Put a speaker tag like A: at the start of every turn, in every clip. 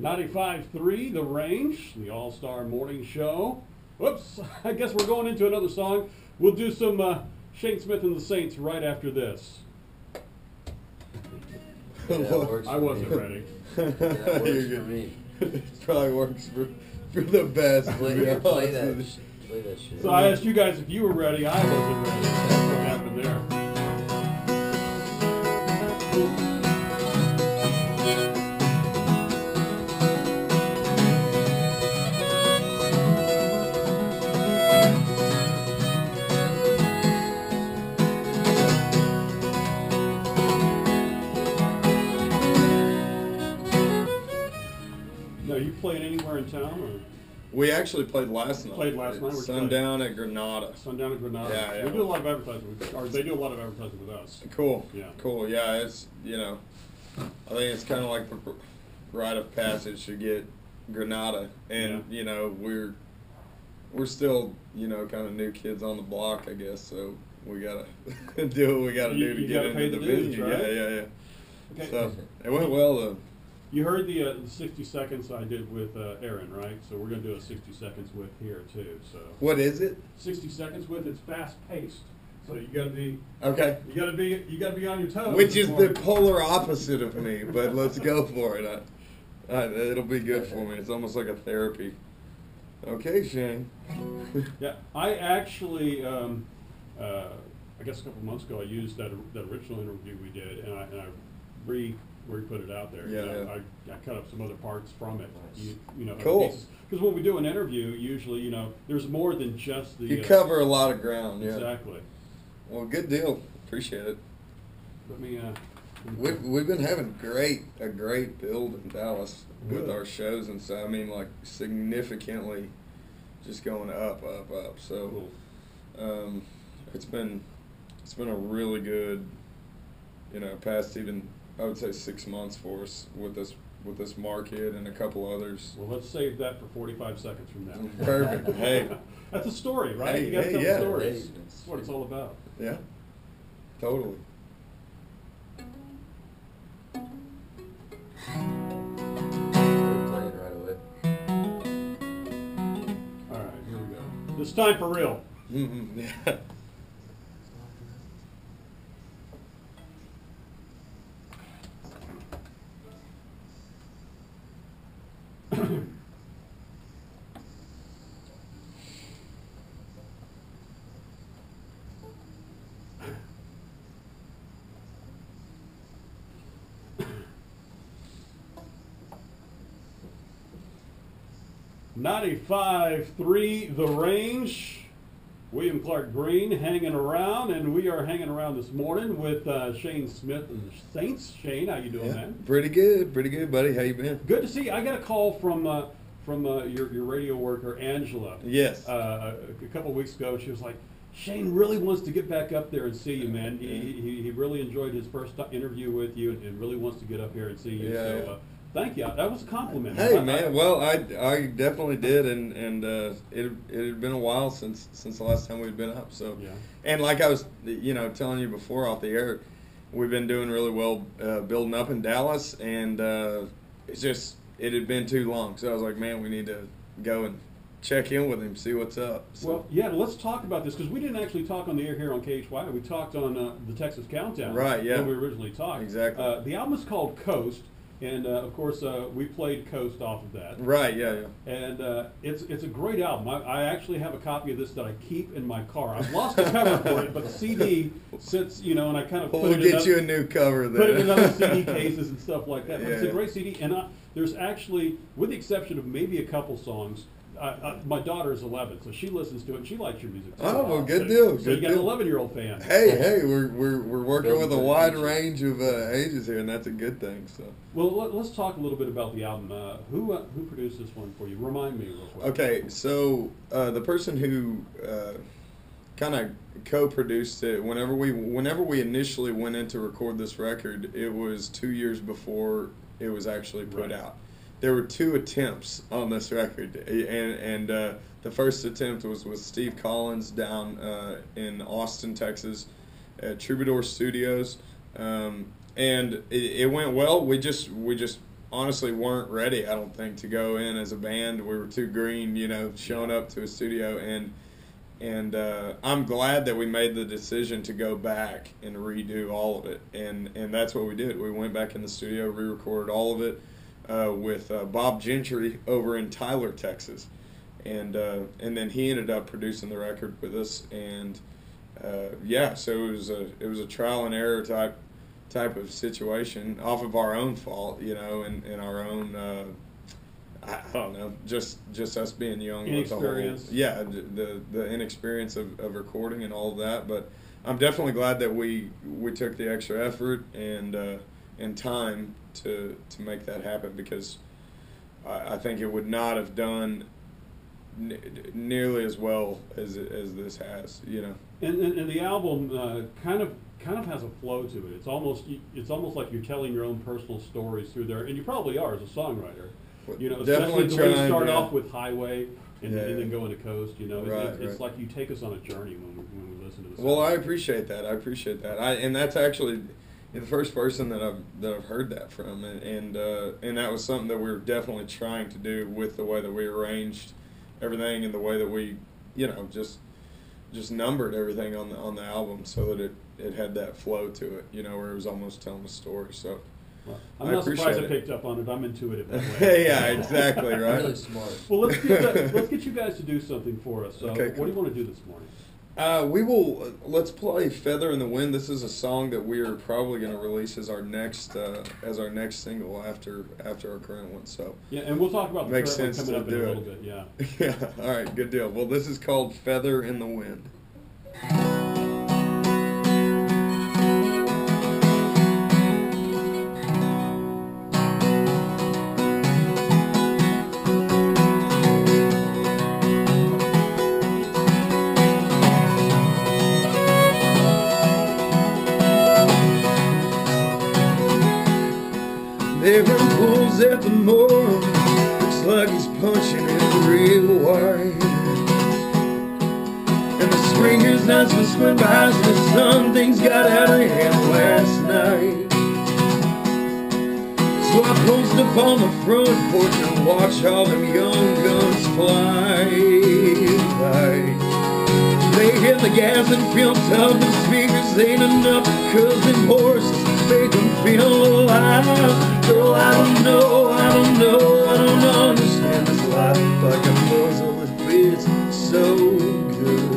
A: 95.3 The Range, the All-Star Morning Show. Whoops, I guess we're going into another song. We'll do some Shane Smith and the Saints right after this.
B: Yeah, works
A: I wasn't ready.
B: That works for me.
C: It probably works for the best.
B: Play that shit.
A: So I asked you guys if you were ready. I wasn't ready. That's what happened there. Now, you played anywhere in town? Or?
C: We actually played last night.
A: Played last night?
C: Sundown at Granada.
A: Sundown at Granada.
C: Yeah, yeah.
A: We do a lot of advertising, or they do a lot of advertising with us.
C: Cool.
A: Yeah.
C: Cool. Yeah, it's, you know, I think it's kind of like the rite of passage to get Granada, and you know we're still, you know, kind of new kids on the block, I guess. So we gotta do what we gotta do to get into the venue.
A: Right?
C: Yeah.
A: Okay.
C: So it went well though.
A: You heard the 60 seconds I did with Aaron, right? So we're going to do a 60 seconds with here too. So
C: What is it?
A: 60 seconds with, it's fast paced. So you got to be
C: Okay.
A: You got to be on your toes.
C: Which is the polar opposite of me, but let's go for it. It'll be good for me. It's almost like a therapy. Okay, Shane.
A: Yeah, I actually, I guess a couple months ago, I used that original interview we did, and I re-put it out there.
C: Yeah.
A: I cut up some other parts from it. You know,
C: Cool.
A: Because when we do an interview, usually, you know, there's more than just the.
C: You cover a lot of ground. Yeah.
A: Exactly.
C: Well, good deal. Appreciate it.
A: Let me.
C: We've been having a great build in Dallas with
A: Good.
C: our shows and so I mean like significantly just going up. So
A: Cool.
C: it's been a really good, you know, past even I would say 6 months for us with this market and a couple others.
A: Well, let's save that for 45 seconds from now.
C: Perfect. Hey.
A: That's a story, right?
C: Hey,
A: You got to tell
C: yeah.
A: stories. That's what it's all about.
C: Yeah. Totally.
B: We're playing right away.
A: All right, here we go. This time for real.
C: Yeah.
A: .95.3 The Range. William Clark Green hanging around, and we are hanging around this morning with Shane Smith and the Saints. Shane, how you doing,
C: Yeah.
A: man?
C: Pretty good, buddy. How you been?
A: Good to see you. I got a call from your radio worker, Angela.
C: Yes.
A: A couple weeks ago, she was like, Shane really wants to get back up there and see you, man. He really enjoyed his first interview with you and really wants to get up here and see you.
C: Yeah,
A: So
C: yeah.
A: Thank you. That was a compliment.
C: Hey man, well I definitely did, and it had been a while since the last time we'd been up. So,
A: Yeah.
C: and like I was telling you before off the air, we've been doing really well building up in Dallas, and it had been too long. So I was like, man, we need to go and check in with him, see what's up. So.
A: Well, yeah, let's talk about this because we didn't actually talk on the air here on KHY. We talked on the Texas Countdown.
C: Right, yeah.
A: When we originally talked.
C: Exactly.
A: The album is called Coast, and of course we played Coast off of that.
C: Right, yeah.
A: And it's a great album. I actually have a copy of this that I keep in my car. I've lost the cover for it, but the CD sits, and I kind of
C: We'll get you a new cover then.
A: put it in other CD cases and stuff like that. But
C: Yeah,
A: it's a
C: yeah.
A: great CD, and there's actually, with the exception of maybe a couple songs, my daughter is 11, so she listens to it and she likes your music too.
C: Oh, well, good
A: So-
C: deal.
A: So
C: Good
A: you got an
C: deal.
A: 11-year-old fan.
C: Hey, we're working
B: Building
C: with a
B: for the
C: wide
B: future.
C: range of ages here, and that's a good thing. So.
A: Well, let's talk a little bit about the album. Who produced this one for you? Remind me real quick.
C: Okay, so the person who kind of co-produced it, whenever we initially went in to record this record, it was 2 years before it was actually put
A: Right.
C: out. There were 2 attempts on this record, and the first attempt was with Steve Collins down in Austin, Texas, at Troubadour Studios, and it went well. We just honestly weren't ready, I don't think, to go in as a band. We were too green, showing up to a studio, and I'm glad that we made the decision to go back and redo all of it, and that's what we did. We went back in the studio, re-recorded all of it with Bob Gentry over in Tyler, Texas, and then he ended up producing the record with us, and so it was a trial and error type of situation off of our own fault, and our own. I don't know, just us being young.
A: Inexperience.
C: The inexperience of recording and all of that. But I'm definitely glad that we took the extra effort and time to make that happen, because I think it would not have done nearly as well as this has,
A: And the album kind of has a flow to it. It's almost like you're telling your own personal stories through there, and you probably are as a songwriter. Especially the way you start off with Highway and then go into Coast. It's like you take us on a journey when we listen to the song.
C: Well, I appreciate that. And that's actually the first person that I've heard that from, and that was something that we were definitely trying to do with the way that we arranged everything and the way that we, just numbered everything on the album so that it had that flow to it, where it was almost telling a story. So.
A: Well, I'm not surprised I picked up on it. I'm intuitive that way.
C: Yeah, exactly, right.
B: Really smart.
A: Well, let's get you guys to do something for us. So,
C: okay, cool.
A: What do you want to do this morning?
C: Let's play "Feather in the Wind." This is a song that we are probably going to release as our next single after our current one. So
A: yeah, and we'll talk about the
C: makes
A: current
C: sense
A: one coming
C: to
A: up in
C: do
A: a little
C: it.
A: bit. Yeah.
C: Yeah. All right. Good deal. Well, this is called "Feather in the Wind." There are pulls at the moor, looks like he's punching it real wide. And the springer's nights been swim by as the sun, things got out of hand last night. So I post up on the front porch and watch all them young guns fly by. They hit the gas and pumped up the speakers, ain't enough, 'cause them horses make them feel alive. Girl, I don't know, I don't understand this life. Like a puzzle that fits so good.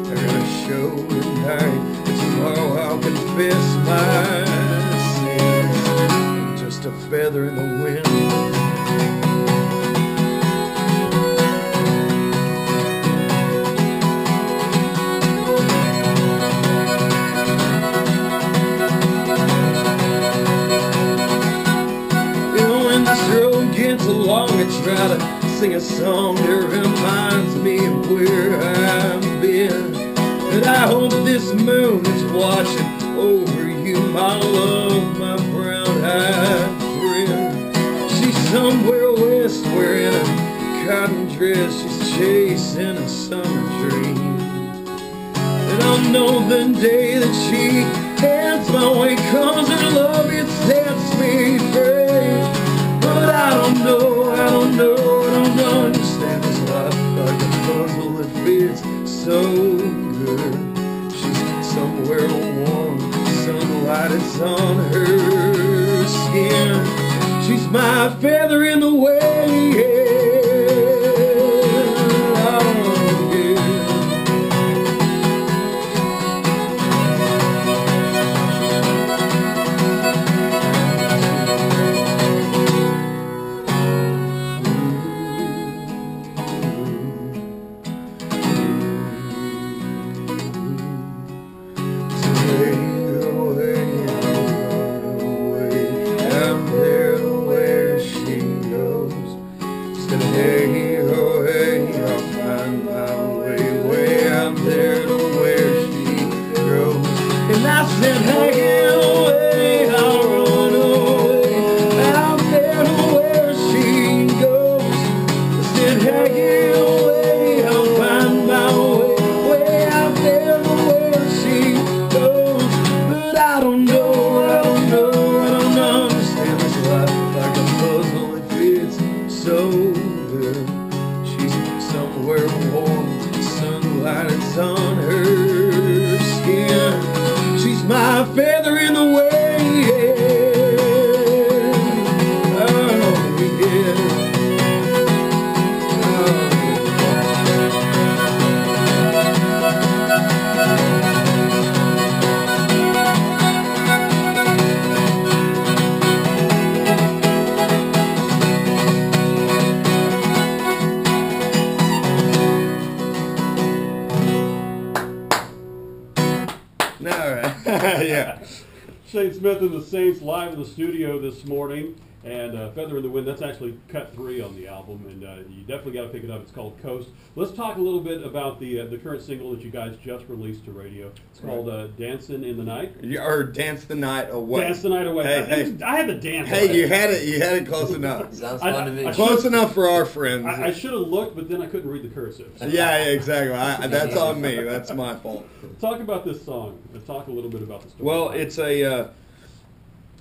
C: I gotta show tonight, and tomorrow I'll confess my sins. I'm just a feather in the wind. Along and try to sing a song that reminds me of where I've been. And I hope this moon is watching over you, my love, my brown-eyed friend. She's somewhere west wearing a cotton dress, she's chasing a summer dream. And I'll know the day that she heads my way, 'cause her love, it sets me free. But I don't understand this life. Like a puzzle that fits so good. She's somewhere warm, sunlight is on her skin. She's my feather in the wind. Oh, yeah. I'm there where she Yeah.
A: Shane Smith and the Saints live in the studio this morning. And Feather in the Wind, that's actually cut 3 on the album, and you definitely got to pick it up. It's called Coast. Let's talk a little bit about the current single that you guys just released to radio. It's called Dancing in the Night.
C: Or Dance the Night Away.
A: Dance the Night Away.
C: Hey.
A: I had the dance.
C: Hey,
A: right.
C: you had it close enough.
B: Sounds fun to me.
C: Close enough for our friends.
A: I should have looked, but then I couldn't read the cursive.
C: Yeah, exactly. That's on me. That's my fault.
A: Talk about this song. Talk a little bit about the story.
C: Well,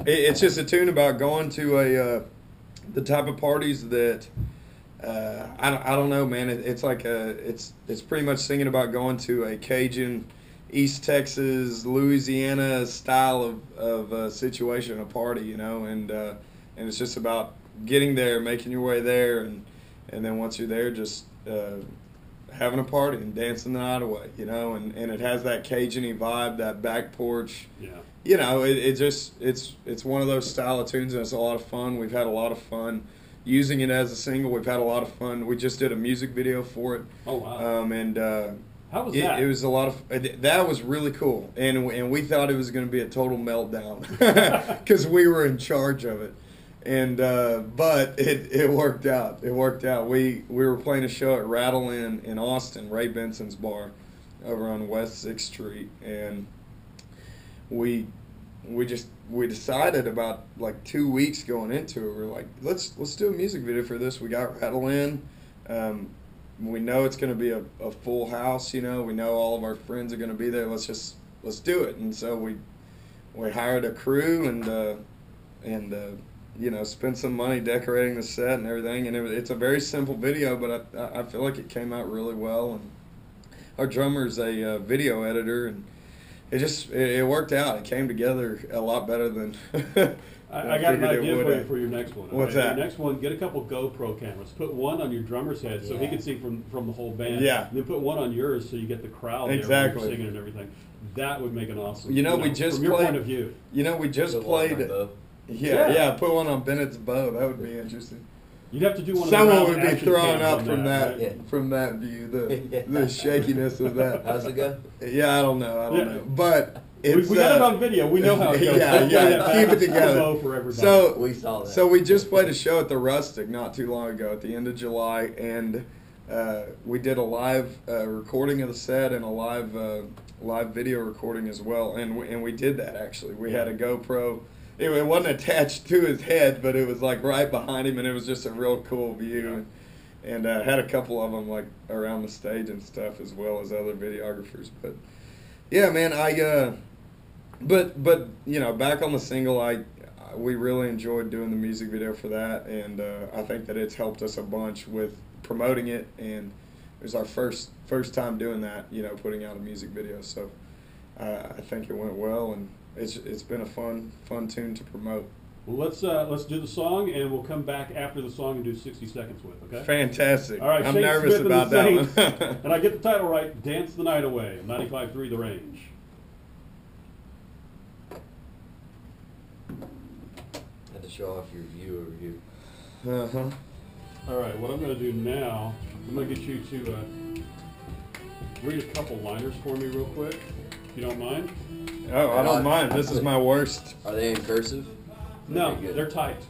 C: it's just a tune about going to the type of parties that I don't know, man. It's like it's pretty much singing about going to a Cajun, East Texas, Louisiana style of situation, a party, and it's just about getting there, making your way there, and then once you're there, just having a party and dancing the night away, and it has that Cajun-y vibe, that back porch.
A: Yeah.
C: It's one of those style of tunes, and it's a lot of fun. We've had a lot of fun using it as a single. We've had a lot of fun. We just did a music video for it.
A: Oh, wow. How was that?
C: It was a lot of. That was really cool, and we thought it was going to be a total meltdown because we were in charge of it, and but it worked out. It worked out. We were playing a show at Rattle Inn in Austin, Ray Benson's bar, over on West 6th Street, and we decided about like 2 weeks going into it. We're like, let's do a music video for this. We got Rattle In. We know it's going to be a full house. We know all of our friends are going to be there. Let's do it. And so we hired a crew and spent some money decorating the set and everything. And it's a very simple video, but I feel like it came out really well. And our drummer's a video editor, and it worked out. It came together a lot better than
A: I got an idea for your next one.
C: What's that?
A: Your next one, get a couple GoPro cameras. Put one on your drummer's head so he can see from the whole band.
C: Yeah.
A: And then put one on yours so you get the crowd there
C: Exactly.
A: when you're singing and everything. That would make an awesome.
C: We just
A: from your
C: played,
A: point of view.
C: We just
B: Put one
C: played.
B: on both.
C: Yeah. Put one on Bennett's bow. That would be interesting.
A: You'd have to do one.
C: Someone
A: of the
C: would be
A: action
C: throwing
A: cams
C: up
A: on
C: from that
A: right?
C: from that view. The shakiness of that.
B: How's it go?
C: Yeah, I don't know. But
A: We got it on video. We know how it goes.
C: Yeah. Keep it together.
A: For everybody.
C: So
B: We saw that.
C: So we just played a show at the Rustic not too long ago, at the end of July, and we did a live recording of the set and a live video recording as well. And we did that actually. We had a GoPro. It wasn't attached to his head, but it was like right behind him, and it was just a real cool view. And had a couple of them like around the stage and stuff, as well as other videographers. But yeah, man, but back on the single, we really enjoyed doing the music video for that, and I think that it's helped us a bunch with promoting it, and it was our first time doing that, putting out a music video. So I think it went well, and it's been a fun tune to promote.
A: Well, let's do the song, and we'll come back after the song and do 60 seconds with. Okay.
C: Fantastic.
A: All right.
C: I'm
A: Shane
C: nervous
A: Smith
C: about that one.
A: Saints, and I get the title right. Dance the Night Away. 95.3 The Range.
B: Had to show off your view over here.
A: All right. What I'm going to do now, I'm going to get you to read a couple liners for me real quick, if you don't mind.
C: Oh, I don't mind. This is my worst.
B: Are they in cursive?
A: No,
B: Okay, good.
A: they're tight.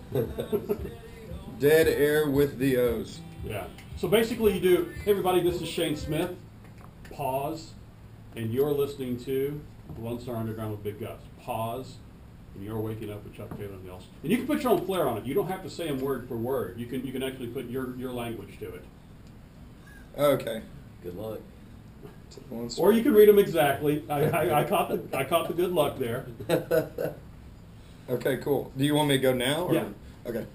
C: Dead air with the O's.
A: Yeah. So basically you do, hey everybody, this is Shane Smith. Pause, and you're listening to Lone Star Underground with Big Gus. Pause, and you're waking up with Chuck Taylor and the else. And you can put your own flair on it. You don't have to say them word for word. You can actually put your language to it.
C: Okay.
B: Good luck.
A: Or you can read them exactly. I caught the good luck there.
C: Okay, cool. Do you want me to go now? Or?
A: Yeah.
C: Okay.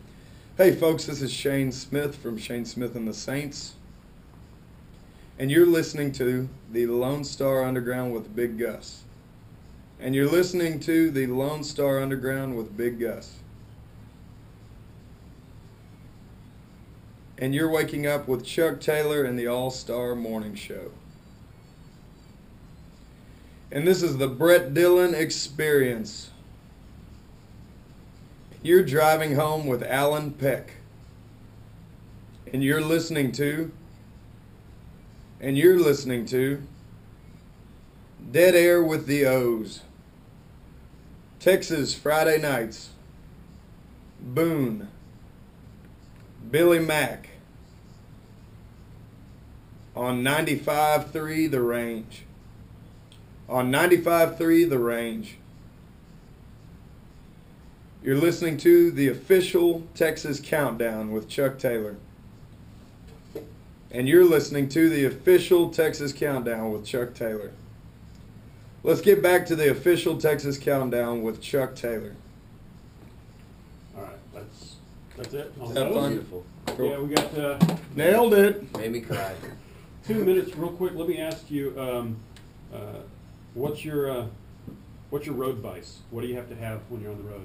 C: Hey, folks, this is Shane Smith from Shane Smith and the Saints. And you're listening to the Lone Star Underground with Big Gus. And you're listening to the Lone Star Underground with Big Gus. And you're waking up with Chuck Taylor and the All-Star Morning Show. And this is the Brett Dillon Experience. You're driving home with Alan Peck. And you're listening to Dead Air with the O's. Texas Friday nights. Boone. Billy Mack. On 95.3 The Range. On 95.3 The Range. You're listening to the official Texas Countdown with Chuck Taylor. And you're listening to the official Texas Countdown with Chuck Taylor. Let's get back to the official Texas Countdown with Chuck Taylor.
A: All right, that's it.
C: Is that fun?
B: Beautiful.
C: Cool.
A: Yeah, we got
C: Nailed it.
B: Made me cry.
A: 2 minutes, real quick. Let me ask you, what's your road vice? What do you have to have when you're on the road?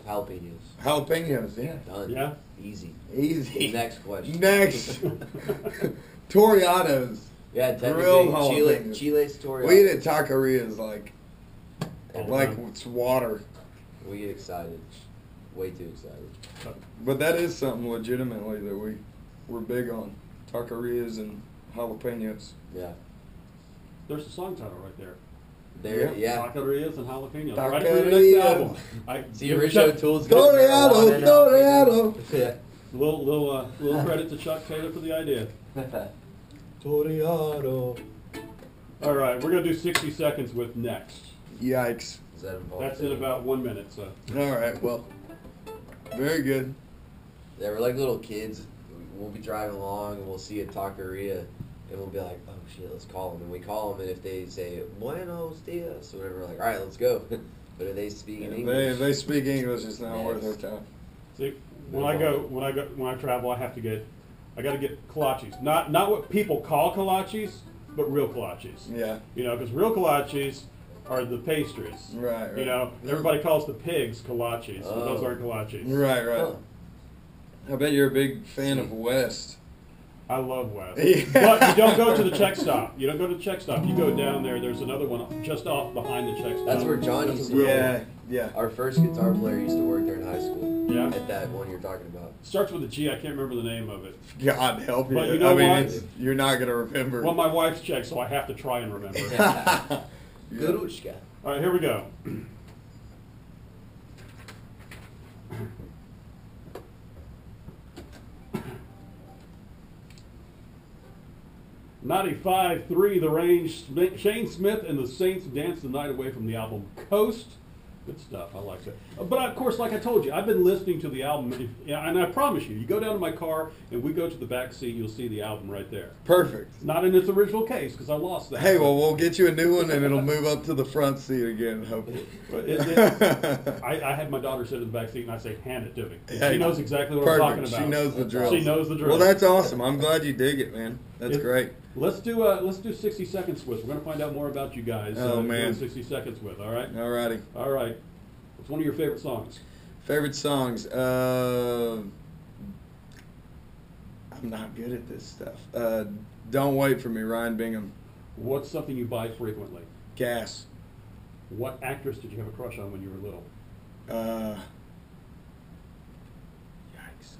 B: Jalapenos.
C: Jalapenos, yeah.
B: Done.
A: Yeah?
B: Easy.
C: Easy.
B: Next question.
C: Next. Toriados.
B: Yeah,
C: Grilled
B: technically,
C: jalapenos.
B: Chile's Torreado.
C: We eat at taquerias like
A: time.
C: it's water.
B: We get excited. Way too excited.
C: But that is something legitimately that we're big on. Taquerias and jalapenos.
B: Yeah.
A: There's the song title right there.
B: There, yeah.
A: Taquerias and jalapenos.
C: Taquerias.
A: Right for your next album.
B: The original tools.
C: Toriado, Toriado.
B: Yeah.
A: Little credit to Chuck Taylor for the idea.
B: Toriado.
A: All right, we're gonna do 60 seconds with next.
C: Yikes.
B: Is that involved?
A: That's in about 1 minute. So.
C: All right, well, very good.
B: Yeah, we're like little kids. We'll be driving along and we'll see a taqueria and we'll be like, oh shit, let's call them. And we call them, and if they say buenos dias or whatever, we're like, all right, let's go. But if they speak in English,
C: If they speak English, it's not worth their time.
A: See, when I travel, I got to get kolaches. Not what people call kolaches, but real kolaches.
C: Yeah.
A: You know, because real kolaches are the pastries.
C: Right.
A: You know, everybody calls the pigs kolaches. But those
B: Oh.
A: aren't kolaches.
C: Right.
B: Huh.
C: I bet you're a big fan of West.
A: I love West.
C: Yeah.
A: But you don't go to the check stop. You don't go to the check stop. You go down there. There's another one just off behind the check stop.
B: That's where John
A: That's
B: used
A: a
B: to
A: real
C: Yeah.
A: one.
C: Yeah.
B: our first guitar player used to work there in high school.
A: Yeah.
B: At that one you're talking about.
A: Starts with a G. I can't remember the name of it.
C: God help you.
A: But you know
C: I mean,
A: what?
C: you're not gonna remember.
A: Well, my wife's check, so I have to try and remember.
B: Gurushka.
A: All right, here we go. "95.3 The Range." Shane Smith and the Saints dance the night away from the album Coast. Good stuff. I like that. But of course, like I told you, I've been listening to the album, and I promise you go down to my car and we go to the back seat, you'll see the album right there.
C: Perfect.
A: Not in its original case because I lost that.
C: Hey, well, we'll get you a new one, and it'll move up to the front seat again, hopefully.
A: But I had my daughter sit in the back seat, and I say, "Hand it to me."
C: Hey,
A: She knows exactly what
C: perfect.
A: I'm talking about.
C: She knows the drill.
A: She knows the drill.
C: Well, that's awesome. I'm glad you dig it, man. That's great.
A: Let's do 60 seconds with. We're gonna find out more about you guys.
C: Oh, man.
A: doing 60 seconds with. All right.
C: Alrighty.
A: All right. What's one of your favorite songs?
C: Favorite songs? I'm not good at this stuff. Don't Wait for Me, Ryan Bingham.
A: What's something you buy frequently?
C: Gas.
A: What actress did you have a crush on when you were little?
C: Yikes.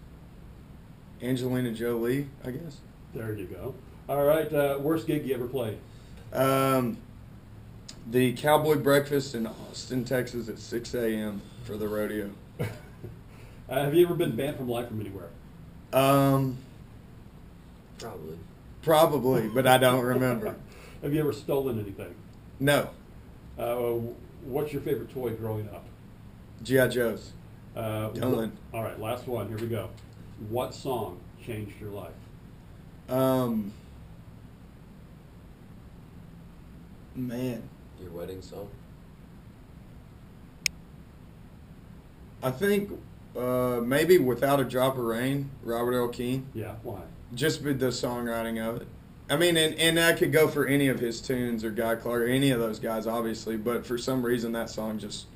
C: Angelina Jolie, I guess.
A: There you go. All right. Worst gig you ever played?
C: The Cowboy Breakfast in Austin, Texas at 6 a.m. for the rodeo.
A: Have you ever been banned from life from anywhere?
B: Probably.
C: Probably, but I don't remember.
A: Have you ever stolen anything?
C: No.
A: What's your favorite toy growing up?
C: G.I. Joe's.
A: Dylan. All right, last one. Here we go. What song changed your life?
C: Man.
B: Your wedding song?
C: I think maybe Without a Drop of Rain, Robert L. Keane.
A: Yeah, why?
C: Just with the songwriting of it. I mean, and that could go for any of his tunes or Guy Clark or any of those guys, obviously. But for some reason, that song just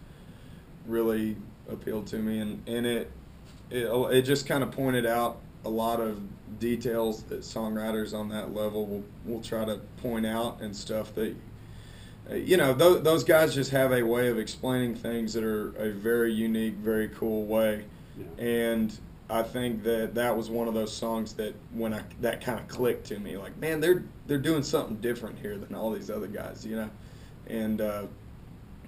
C: really appealed to me, and it just kind of pointed out a lot of details that songwriters on that level will try to point out and stuff that. Those guys just have a way of explaining things that are a very unique, very cool way. Yeah. And I think that was one of those songs that that kind of clicked to me. Like, man, they're doing something different here than all these other guys, And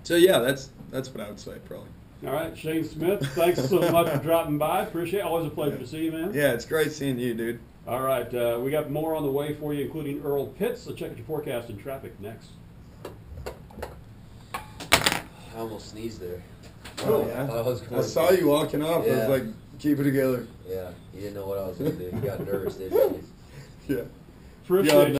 C: So yeah, that's what I would say probably.
A: All right, Shane Smith, thanks so much for dropping by. Appreciate it. Always a pleasure to see you, man.
C: Yeah, it's great seeing you, dude.
A: All right, we got more on the way for you, including Earl Pitts. So check out your forecast and traffic next.
B: I almost sneezed there.
C: Oh, yeah. I saw you walking off. I was like, keep it together.
B: Yeah, you didn't know what I was going to do. You got nervous, didn't you?
C: Yeah.
A: Appreciate it.